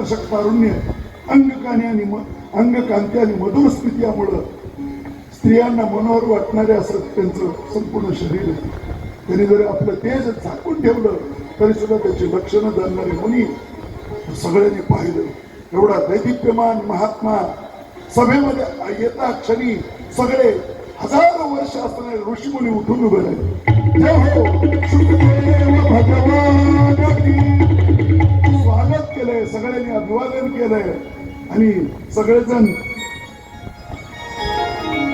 आकर्षक तारुण्य, अंगकांती आणि मधुर स्थिती यामुळं स्त्रियांना मनोहर वाटणारे असं त्यांचं संपूर्ण शरीर आहे. त्यांनी जरी आपलं तेज झाकून ठेवलं तरी सुद्धा त्याची लक्षणं जाणणारी मुनी सगळ्यांनी पाहिलं. एवढा दैदिप्यमान महात्मा सभेमध्ये येता क्षणी सगळे हजारो वर्ष असणारे ऋषीमुनी उठून उभे राहिले. जय हो शुकदेव भगवान की. स्वागत केलंय, सगळ्यांनी अभिवादन केलंय आणि सगळेजण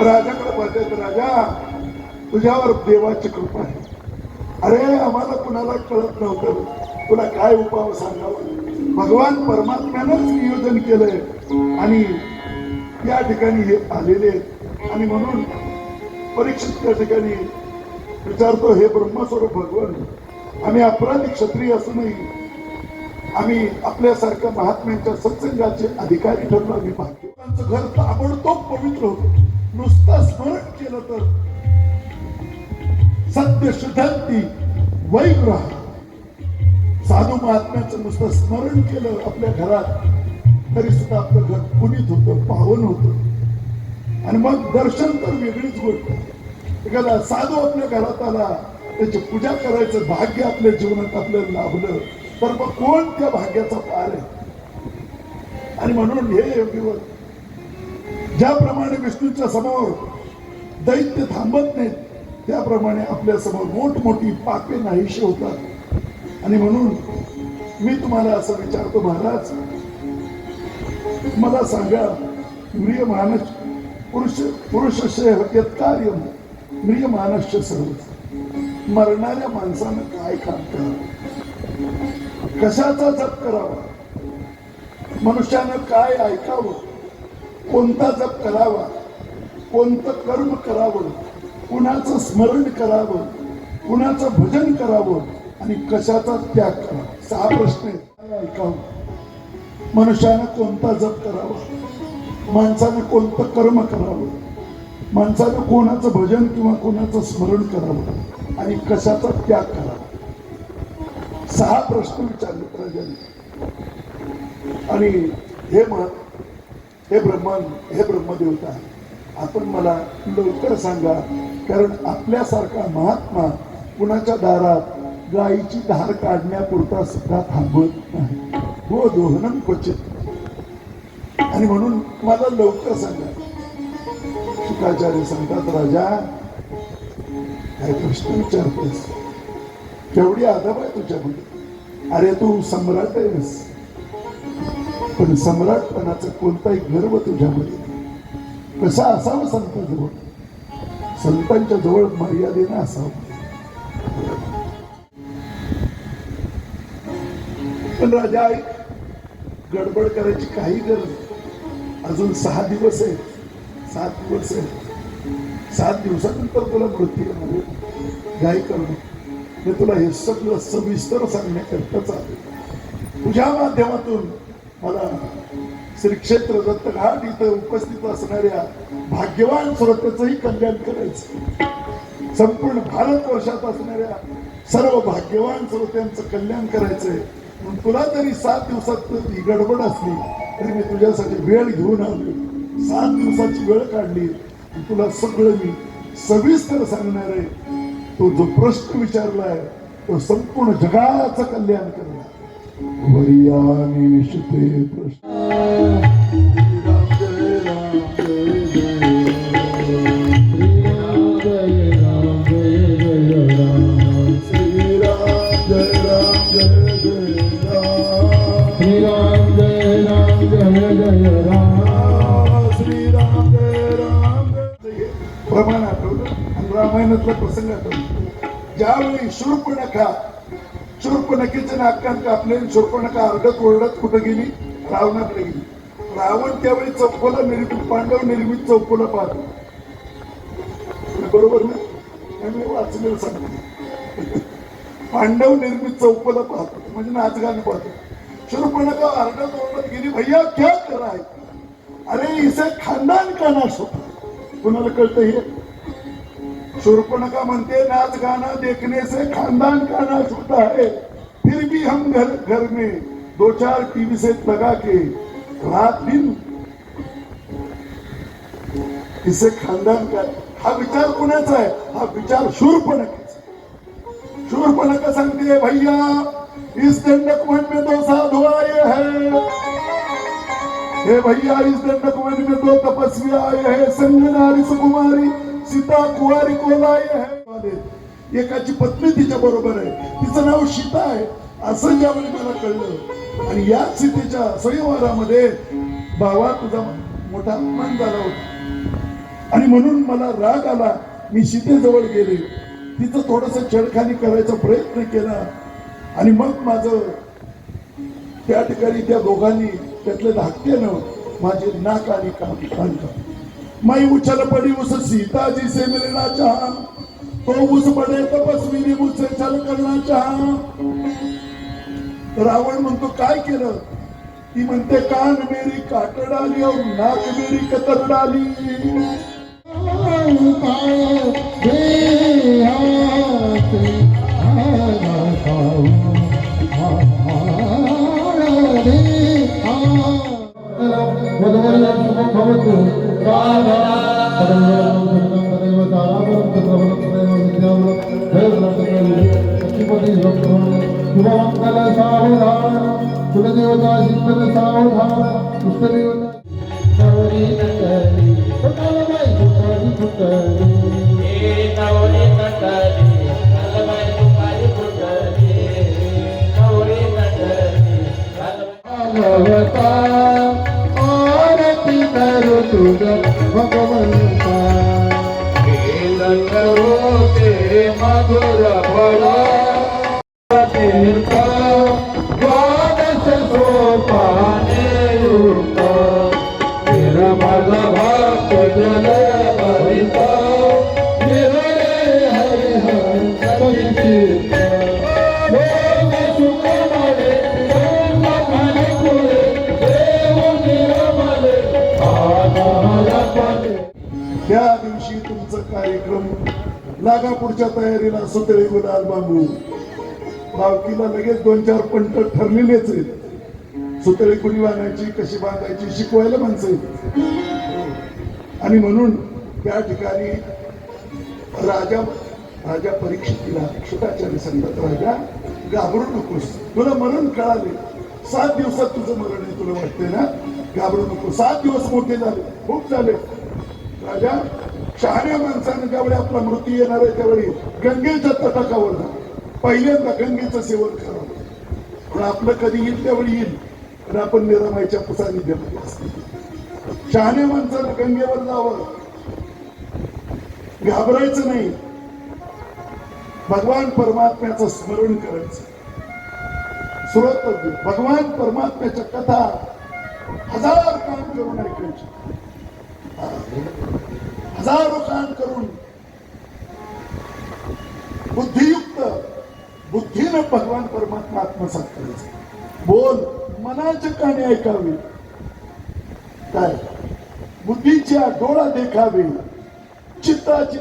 राजाकडे पाहतात. राजा, तुझ्यावर देवाची कृपा आहे. अरे आम्हाला कुणाला कळत नव्हतं, तुला काय उपाय सांगावं. भगवान परमात्म्यानंच नियोजन केलंय आणि या ठिकाणी हे आलेले आहेत. आणि म्हणून परीक्षित त्या ठिकाणी विचारतो, हे ब्रह्मस्वरूप भगवान, आम्ही अपराधी क्षत्रिय असूनही आम्ही आपल्यासारख्या महात्म्यांच्या सत्संगाचे अधिकारी ठरलो. आम्ही भाग्यवानांचं घर ताबडतोब पवित्र होतं. नुसतं स्मरण केलं तर सत्य शुद्धांती वैग्रह. साधू महात्म्याचं नुसतं स्मरण केलं आपल्या घरात तरी सुद्धा आपलं घर पुनीत होतं, पावन होतं. आणि मग दर्शन तर वेगळीच गोष्ट. एखादा साधू आपल्या घरात आला, त्याची पूजा करायचं भाग्य आपल्या जीवनात आपल्याला लाभलं तर मग कोण त्या भाग्याचा पार आहे. आणि म्हणून हे योगीवर ज्याप्रमाणे विष्णूच्या समोर दैत्य थांबत नाहीत, त्याप्रमाणे आपल्या समोर मोठमोठी पापे नाहीशी होतात. आणि म्हणून मी तुम्हाला असं विचारतो, महाराज मला सांगा, म्रियमानस पुरुषस्य यत्कार्यं म्रियमानस्य सर्व. मरणाऱ्या माणसानं काय काम करावं, कशाचा जप करावा, मनुष्यानं काय ऐकावं, कोणता जप करावा, कोणतं कर्म करावं, कुणाचं स्मरण करावं, कुणाचं भजन करावं आणि कशाचा त्याग करावा. 6 प्रश्न ऐकावं. मनुष्यानं कोणता जप करावा, माणसानं कोणतं कर्म करावं, माणसानं कोणाचं भजन किंवा कोणाचं स्मरण करावं आणि कशाचा त्याग करावा. 6 प्रश्न विचारले राजाने. आणि हे ब्रह्मदेवता, आपण मला लवकर सांगा, कारण आपल्यासारखा महात्मा कुणाच्या दारात गायीची धार काढण्यापुरता सुद्धा थांबत नाही. हो दोहनम क्वचित. आणि म्हणून मला लवकर सांगा. शुकाचार्य सांगतात, राजा काय प्रश्न विचारतोस, केवढी आदब आहे तुझ्यामध्ये. अरे तू सम्राट आहेस, पण सम्राटपणाचा कोणताही गर्व तुझ्यामध्ये. कसा असावं संतांजवळ, संतांच्या जवळ मर्यादेने असावं. पण राजा ऐक, गडबड करायची काही गरज नाही. अजून 6 दिवस आहेत, 7 दिवस आहेत. 7 दिवसानंतर तुला मृत्यू येणार. काय करणं, मी तुला हे सगळं सविस्तर सांगण्याकरताच आले. तुझ्या माध्यमातून मला श्री क्षेत्र दत्तघाट इथं उपस्थित असणाऱ्या भाग्यवान श्रोत्याचंही कल्याण करायचं. संपूर्ण भारतवर्षात असणाऱ्या सर्व भाग्यवान श्रोत्यांचं कल्याण करायचंय. तुला जरी 7 दिवसात ही गडबड असली तरी मी तुझ्यासाठी वेळ घेऊन आलो. 7 दिवसाची वेळ काढली. तुला सगळं मी सविस्तर सांगणार आहे. तो जो प्रश्न विचारलाय तो संपूर्ण जगाचं कल्याण करणार. वरियानी विषते प्रश्न. प्रमाण आठवलं आणि रामायणातला प्रसंग आठवला. ज्यावेळी शूर्पणखेचं नाकात कापले, शूर्पणखा आरडत ओरडत कुठं गेली, रावणाकडे गेली. रावण त्यावेळी चौकोला निर्मित, पांडव निर्मित चौकोला पाहतो. बरोबर ना, मी वाचलेलं सांगतो. पांडव निर्मित चौकोला पाहतो म्हणजे नाच गाणं पाहतो. शूर्पणखा आरडत ओरडत गेली, भैया क्या करा है, अरे इसे खानदान का नाश होता. कुणाला कळतं हे? शूर्पणखा म्हणते, नाच गाना देखने से खानदान का नाश होता है, फिर भी हम घर में दो चार टीवी से लगा के रात दिन इसे खानदान का हा विचार कोणाचा आहे? हा विचार शूरपणकाचा. शूरपणका सांगते भैया इस दंडकमंड में दो साधु आए हैं, हे भैया इस दंडकमंड में दो तपस्वी आए हैं, संग नारी सुकुमारी सीता कुवारी को लाए हैं. एकाची पत्नी तिच्या बरोबर आहे, तिचं नाव सीता आहे असं ज्यावेळी मला कळलं आणि या सीतेच्या संयमारामध्ये बाबा तुझा मोठा अपमान झाला होता आणि म्हणून मला राग आला. मी सीतेजवळ गेले, तिचं थोडस छेडखानी करायचा प्रयत्न केला आणि मग माझं त्या ठिकाणी त्या दोघांनी त्यातल्या धाकट्यानं माझे नाक आणि कान मैं उछल पड़ी उस सीता जी से मिलना चाहा, तो उस बड़े तपस्वी ने मुझसे छल करना चाहा. रावण म्हणतो काय केलं? ती म्हणते कान मेरी काट डाली और नाक मेरी कतर डाली. कुलदेवता शिक्षण सावधान इष्टदेवता आरती करो तुझ भगवंता तेरे मधुर फला द्वादश सोपाने तेरा माझा भक्त जल भरिता हरि हरि त्या दिवशी तुमचा कार्यक्रम लागा पुढच्या तयारीला सुतळे गुलाल बांबू. भावकीला लगेच 2-4 पंट ठरलेलेच आहेत. सुतळी कुणी बांधायची कशी बांधायची शिकवायला माणसं आहेत. आणि म्हणून त्या ठिकाणी राजा परीक्षितीला शुकाचार्य सांगतात राजा घाबरू नकोस, तुला मरण कळाले, 7 दिवसात तुझं मरण आहे तुला वाटतंय ना, घाबरू नको. 7 दिवस मोठे झाले, खूप झाले. राजा शहाण्या माणसाने ज्यावेळी आपला मृत्यू येणार आहे त्यावेळी गंगेच्या तटाकावर जा, पहिल्यांदा गंगेचं सेवन करावं. पण आपलं कधी येईल त्यावेळी येईल, पण आपण निरामायच्या सानिध्यामध्ये असतो. शहाण्या माणसानं गंगेवर जावं, घाबरायचं नाही, भगवान परमात्म्याचं स्मरण करायचं. श्रोतव्य भगवान परमात्म्याच्या कथा 1000 काम करून ऐकायची, हजारो कान करून बुद्धीनं भगवान परमात्मा आत्मसात करायचं. बोल मनाचे काने ऐकावे, काय बुद्धीच्या डोळा देखावे, चित्ताची